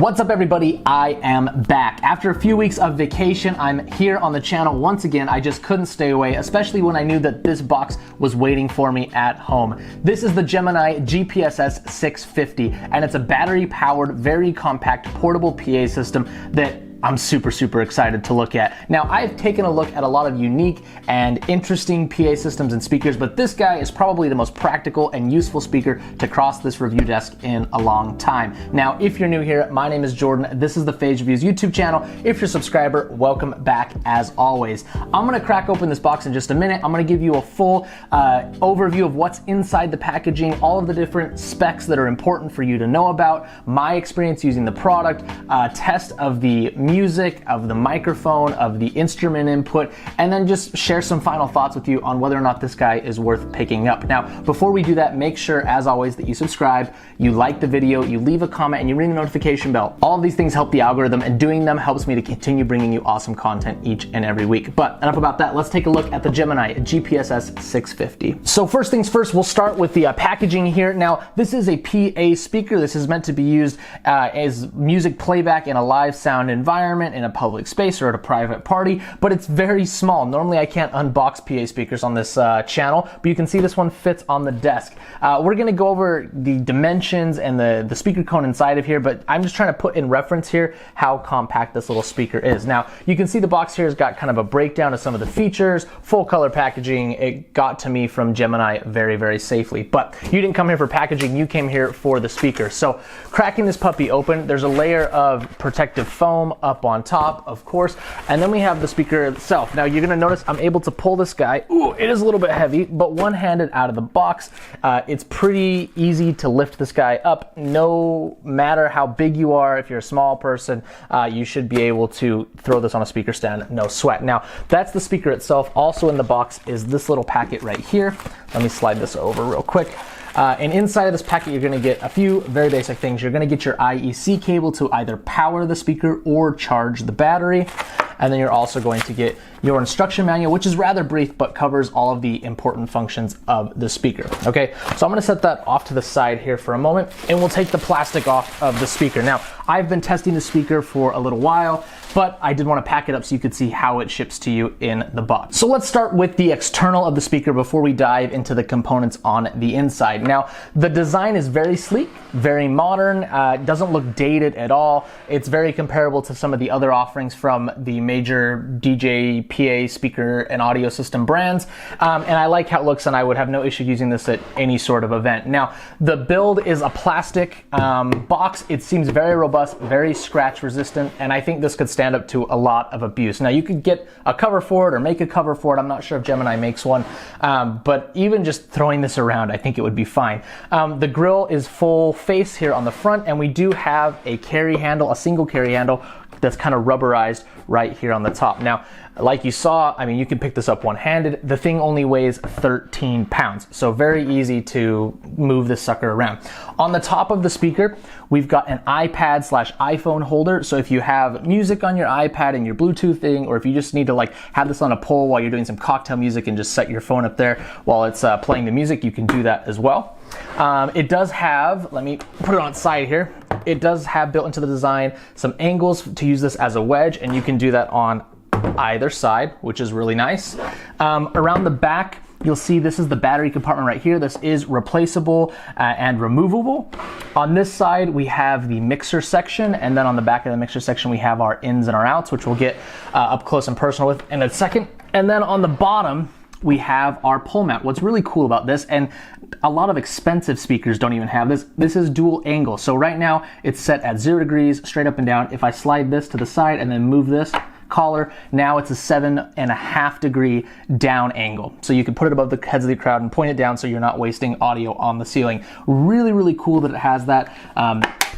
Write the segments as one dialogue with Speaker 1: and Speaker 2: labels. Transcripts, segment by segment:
Speaker 1: What's up everybody, I am back. After a few weeks of vacation, I'm here on the channel once again. I just couldn't stay away, especially when I knew that this box was waiting for me at home. This is the Gemini GPSS-650, and it's a battery-powered, very compact, portable PA system that I'm super excited to look at. Now, I've taken a look at a lot of unique and interesting PA systems and speakers, but this guy is probably the most practical and useful speaker to cross this review desk in a long time. Now, if you're new here, my name is Jordan. This is the Phase Reviews YouTube channel. If you're a subscriber, welcome back as always. I'm gonna crack open this box in just a minute. I'm gonna give you a full overview of what's inside the packaging, all of the different specs that are important for you to know about, my experience using the product, test of the music, of the microphone, of the instrument input, and then just share some final thoughts with you on whether or not this guy is worth picking up. Now, before we do that, make sure, as always, that you subscribe, you like the video, you leave a comment, and you ring the notification bell. All of these things help the algorithm, and doing them helps me to continue bringing you awesome content each and every week. But enough about that, let's take a look at the Gemini GPSS-650. So first things first, we'll start with the packaging here. Now, this is a PA speaker. This is meant to be used as music playback in a live sound environment, in a public space or at a private party, but it's very small. Normally I can't unbox PA speakers on this channel, but you can see this one fits on the desk. We're gonna go over the dimensions and the speaker cone inside of here, but I'm just trying to put in reference here how compact this little speaker is. Now, you can see the box here has got kind of a breakdown of some of the features, full color packaging. It got to me from Gemini very safely, but you didn't come here for packaging, you came here for the speaker. So cracking this puppy open, there's a layer of protective foam up on top, of course, and then we have the speaker itself. Now you're gonna notice I'm able to pull this guy. Ooh, it is a little bit heavy, but one-handed out of the box. It's pretty easy to lift this guy up. No matter how big you are, if you're a small person, you should be able to throw this on a speaker stand, no sweat. Now, that's the speaker itself. Also in the box is this little packet right here. Let me slide this over real quick. And inside of this packet, you're gonna get a few very basic things. You're gonna get your IEC cable to either power the speaker or charge the battery. And then you're also going to get your instruction manual, which is rather brief, but covers all of the important functions of the speaker. Okay, so I'm gonna set that off to the side here for a moment, and we'll take the plastic off of the speaker. Now, I've been testing the speaker for a little while, but I did want to pack it up so you could see how it ships to you in the box. So let's start with the external of the speaker before we dive into the components on the inside. Now, the design is very sleek, very modern, doesn't look dated at all. It's very comparable to some of the other offerings from the major DJ, PA, speaker, and audio system brands. And I like how it looks, and I would have no issue using this at any sort of event. Now, the build is a plastic box. It seems very robust, very scratch resistant, and I think this could stand up to a lot of abuse. Now, you could get a cover for it or make a cover for it. I'm not sure if Gemini makes one, but even just throwing this around, I think it would be fine. The grill is full face here on the front, and we do have a carry handle, a single carry handle that's kind of rubberized right here on the top. Now, like you saw, I mean, you can pick this up one-handed. The thing only weighs 13 pounds, so very easy to move this sucker around. On the top of the speaker, we've got an iPad/iPhone holder, so if you have music on your iPad and you're Bluetoothing, or if you just need to like have this on a pole while you're doing some cocktail music and just set your phone up there while it's playing the music, you can do that as well. It does have, let me put it on its side here, it does have built into the design some angles to use this as a wedge, and you can do that on either side, which is really nice. Around the back, you'll see this is the battery compartment right here. This is replaceable and removable. On this side, we have the mixer section, and then on the back of the mixer section, we have our ins and our outs, which we'll get up close and personal with in a second. And then on the bottom, we have our pull mat. What's really cool about this, and a lot of expensive speakers don't even have this, this is dual angle. So right now it's set at 0 degrees straight up and down. If I slide this to the side and then move this collar, now it's a 7.5 degree down angle. So you can put it above the heads of the crowd and point it down so you're not wasting audio on the ceiling. Really cool that it has that.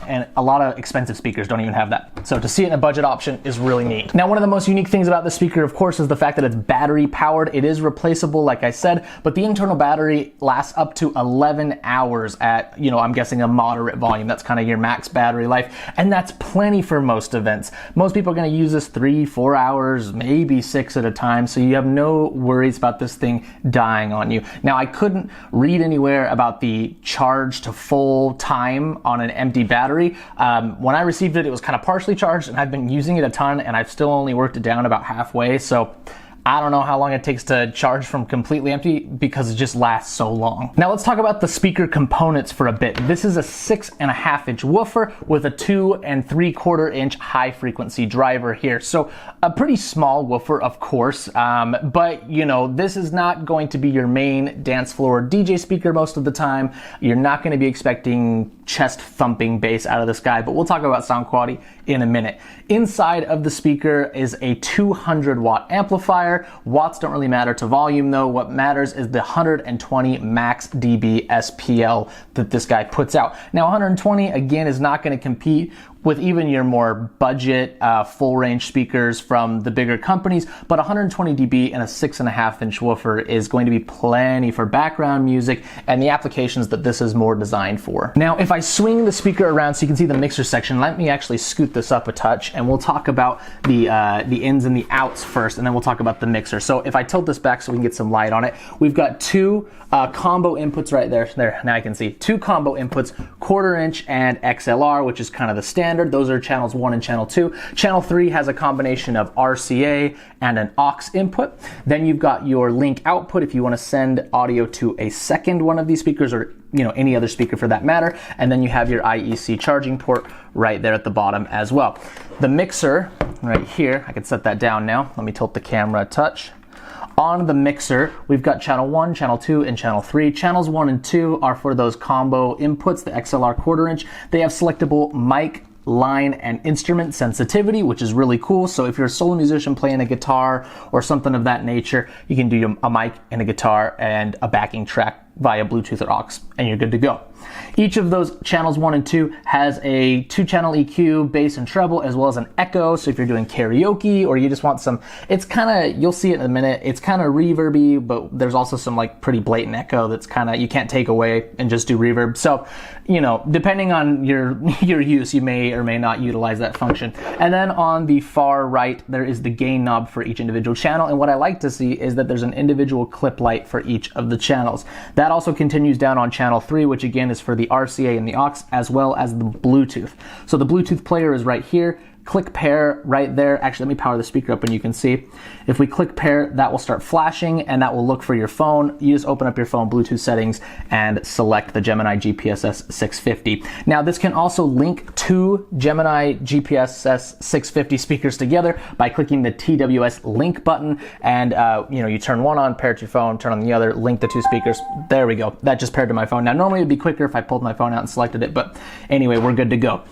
Speaker 1: And a lot of expensive speakers don't even have that. So to see it in a budget option is really neat. Now, one of the most unique things about this speaker, of course, is the fact that it's battery powered. It is replaceable, like I said, but the internal battery lasts up to 11 hours at, I'm guessing a moderate volume. That's kind of your max battery life. And that's plenty for most events. Most people are gonna use this 3, 4, 4 hours, maybe 6 at a time, so you have no worries about this thing dying on you. Now, I couldn't read anywhere about the charge to full time on an empty battery. When I received it, it was kind of partially charged, and I've been using it a ton, and I've still only worked it down about halfway, so I don't know how long it takes to charge from completely empty because it just lasts so long. Now let's talk about the speaker components for a bit. This is a 6.5-inch woofer with a 2 3/4-inch high frequency driver here. So a pretty small woofer, of course, but you know, this is not going to be your main dance floor DJ speaker most of the time. You're not going to be expecting chest thumping bass out of this guy, but we'll talk about sound quality in a minute. Inside of the speaker is a 200-watt amplifier. Watts don't really matter to volume though. What matters is the 120 max dB SPL that this guy puts out. Now 120 again is not going to compete with even your more budget full range speakers from the bigger companies, but 120 dB and a 6.5-inch woofer is going to be plenty for background music and the applications that this is more designed for. Now, if I swing the speaker around so you can see the mixer section, let me actually scoot this up a touch and we'll talk about the ins and the outs first, and then we'll talk about the mixer. So if I tilt this back so we can get some light on it, we've got two combo inputs right there. There, now I can see two combo inputs, 1/4-inch and XLR, which is kind of the standard. Those are channels 1 and channel 2. Channel 3 has a combination of RCA and an aux input. Then you've got your link output if you want to send audio to a second one of these speakers, or you know, any other speaker for that matter. And then you have your IEC charging port right there at the bottom as well. The mixer right here, I can set that down now. Let me tilt the camera a touch. On the mixer, we've got channel 1, channel 2, and channel 3. Channels 1 and 2 are for those combo inputs, the XLR 1/4-inch. They have selectable mic, line, and instrument sensitivity, which is really cool. So if you're a solo musician playing a guitar or something of that nature, you can do a mic and a guitar and a backing track via Bluetooth or aux, and you're good to go. Each of those channels 1 and 2 has a 2-channel EQ, bass and treble, as well as an echo. So if you're doing karaoke or you just want some, it's kind of, you'll see it in a minute, it's kind of reverby, but there's also some like pretty blatant echo that's kind of, you can't take away and just do reverb. So, you know, depending on your use, you may or may not utilize that function. And then on the far right, there is the gain knob for each individual channel. And what I like to see is that there's an individual clip light for each of the channels. That also continues down on channel 3, which again is for the RCA and the aux, as well as the Bluetooth. So the Bluetooth player is right here. Click pair right there. Actually, let me power the speaker up and you can see. If we click pair, that will start flashing and that will look for your phone. You just open up your phone Bluetooth settings and select the Gemini GPSS-650. Now, this can also link two Gemini GPSS-650 speakers together by clicking the TWS link button, and you know, you turn one on, pair it to your phone, turn on the other, link the two speakers. There we go. That just paired to my phone. Now, normally it'd be quicker if I pulled my phone out and selected it, but anyway, we're good to go.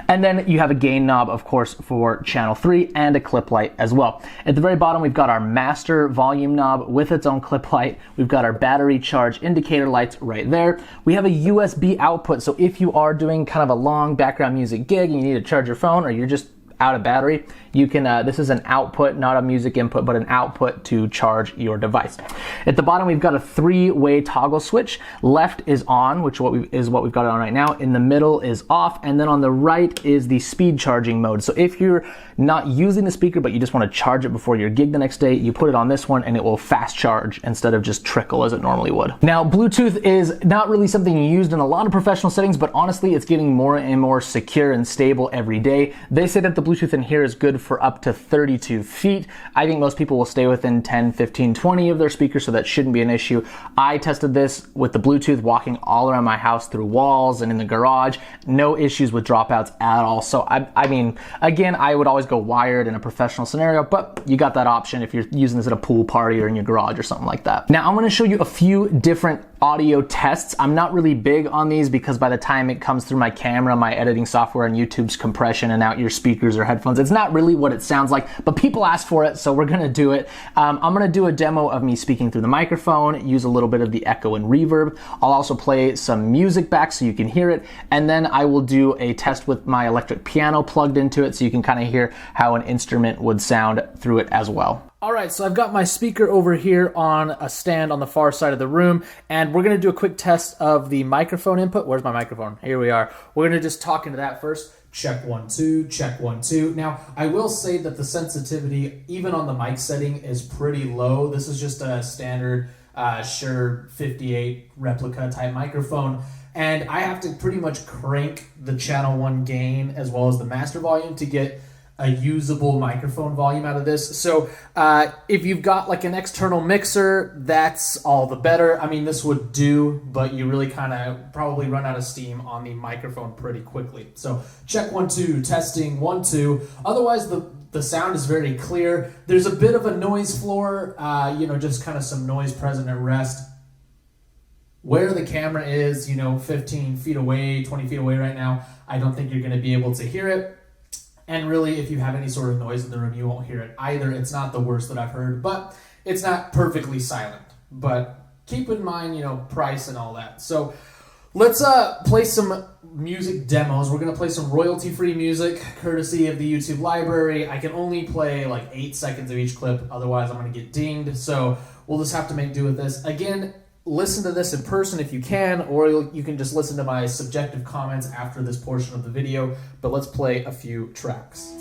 Speaker 1: And then you have a gain knob, of course, for channel 3 and a clip light as well. At the very bottom, we've got our master volume knob with its own clip light. We've got our battery charge indicator lights right there. We have a USB output, so if you are doing kind of a long background music gig and you need to charge your phone, or you're just out of battery, you can, this is an output, not a music input, but an output to charge your device. At the bottom, we've got a 3-way toggle switch. Left is on, which is what we've got it on right now. In the middle is off, and then on the right is the speed charging mode. So if you're not using the speaker, but you just want to charge it before your gig the next day, you put it on this one and it will fast charge instead of just trickle as it normally would. Now, Bluetooth is not really something used in a lot of professional settings, but honestly, it's getting more and more secure and stable every day. They say that the Bluetooth in here is good for up to 32 feet. I think most people will stay within 10, 15, 20 of their speakers, so that shouldn't be an issue. I tested this with the Bluetooth walking all around my house through walls and in the garage. No issues with dropouts at all. So I mean, again, I would always go wired in a professional scenario, but you got that option if you're using this at a pool party or in your garage or something like that. Now, I'm gonna show you a few different audio tests. I'm not really big on these because by the time it comes through my camera, my editing software, and YouTube's compression and out your speakers or headphones, it's not really what it sounds like, but people ask for it, so we're gonna do it. I'm gonna do a demo of me speaking through the microphone, use a little bit of the echo and reverb. I'll also play some music back so you can hear it, and then I will do a test with my electric piano plugged into it so you can kind of hear how an instrument would sound through it as well. All right, so I've got my speaker over here on a stand on the far side of the room, and we're gonna do a quick test of the microphone input. Where's my microphone? Here we are. We're gonna just talk into that first. Check 1, 2, check 1, 2. Now, I will say that the sensitivity, even on the mic setting, is pretty low. This is just a standard Shure 58 replica type microphone. And I have to pretty much crank the channel 1 gain as well as the master volume to get a usable microphone volume out of this. So if you've got like an external mixer, that's all the better. I mean, this would do, but you really kind of probably run out of steam on the microphone pretty quickly. So check 1, 2, testing 1, 2. Otherwise, the sound is very clear. There's a bit of a noise floor, just kind of some noise present at rest. Where the camera is, 15 feet away, 20 feet away right now, I don't think you're going to be able to hear it. And really, if you have any sort of noise in the room, you won't hear it either. It's not the worst that I've heard, but it's not perfectly silent. But keep in mind, price and all that. So let's play some music demos. We're going to play some royalty-free music, courtesy of the YouTube library. I can only play like 8 seconds of each clip, otherwise I'm going to get dinged. So we'll just have to make do with this. Again, listen to this in person if you can, or you can just listen to my subjective comments after this portion of the video, but let's play a few tracks.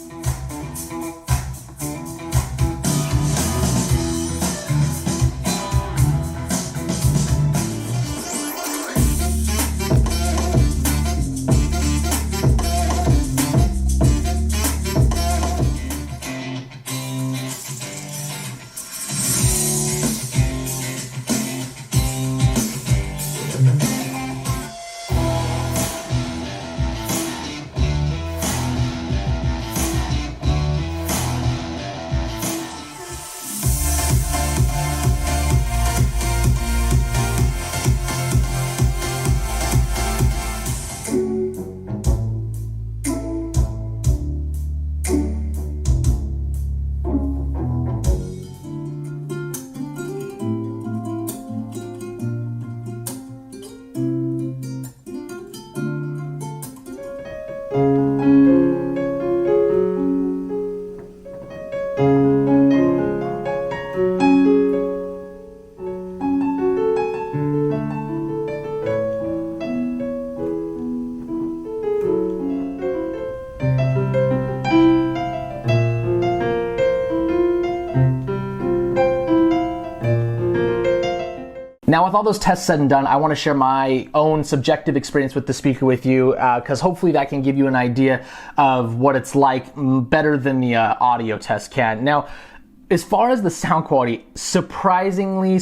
Speaker 1: Now, with all those tests said and done, I want to share my own subjective experience with the speaker with you, because hopefully that can give you an idea of what it's like better than the audio test can. Now, as far as the sound quality, surprisingly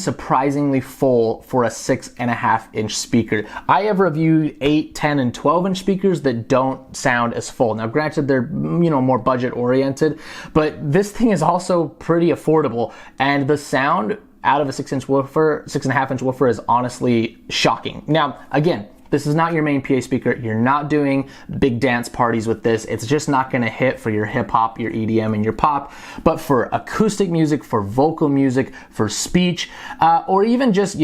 Speaker 1: full for a 6.5-inch speaker. I have reviewed 8, 10, and 12-inch speakers that don't sound as full. Now, granted, they're more budget oriented, but this thing is also pretty affordable, and the sound out of a 6.5-inch woofer is honestly shocking. Now, again, this is not your main PA speaker. You're not doing big dance parties with this. It's just not gonna hit for your hip hop, your EDM, and your pop. But for acoustic music, for vocal music, for speech, or even just,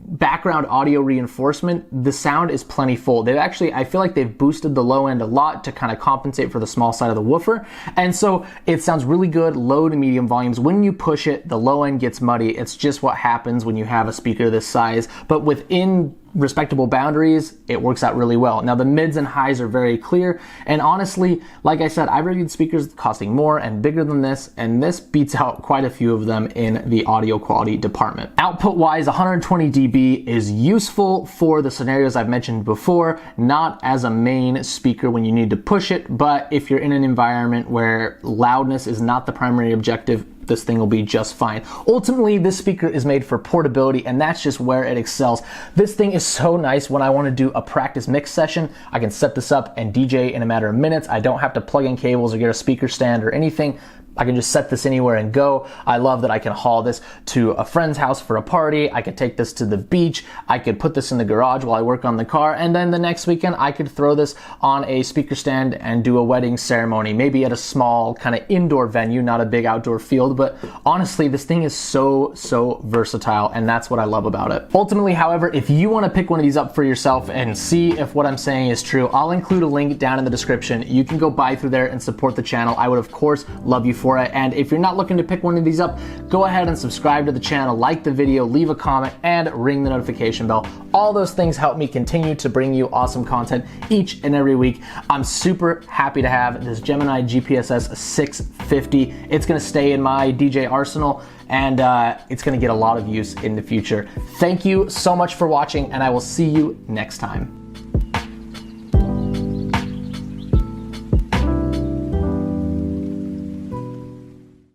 Speaker 1: background audio reinforcement, the sound is plenty full. I feel like they've boosted the low end a lot to kind of compensate for the small side of the woofer. And so it sounds really good, low to medium volumes. When you push it, the low end gets muddy. It's just what happens when you have a speaker this size. But within respectable boundaries, it works out really well. Now, the mids and highs are very clear. And honestly, like I said, I've reviewed speakers costing more and bigger than this, and this beats out quite a few of them in the audio quality department. Output-wise, 120 dB is useful for the scenarios I've mentioned before, not as a main speaker when you need to push it, but if you're in an environment where loudness is not the primary objective, this thing will be just fine. Ultimately, this speaker is made for portability, and that's just where it excels. This thing is so nice when I want to do a practice mix session. I can set this up and DJ in a matter of minutes. I don't have to plug in cables or get a speaker stand or anything. I can just set this anywhere and go. I love that I can haul this to a friend's house for a party. I could take this to the beach. I could put this in the garage while I work on the car. And then the next weekend, I could throw this on a speaker stand and do a wedding ceremony, maybe at a small kind of indoor venue, not a big outdoor field. But honestly, this thing is so versatile, and that's what I love about it. Ultimately, however, if you want to pick one of these up for yourself and see if what I'm saying is true, I'll include a link down in the description. You can go buy through there and support the channel. I would, of course, love you for for it. And if you're not looking to pick one of these up, go ahead and subscribe to the channel, like the video, leave a comment, and ring the notification bell. All those things help me continue to bring you awesome content each and every week. I'm super happy to have this Gemini GPSS-650. It's gonna stay in my DJ arsenal, and it's gonna get a lot of use in the future. Thank you so much for watching, and I will see you next time.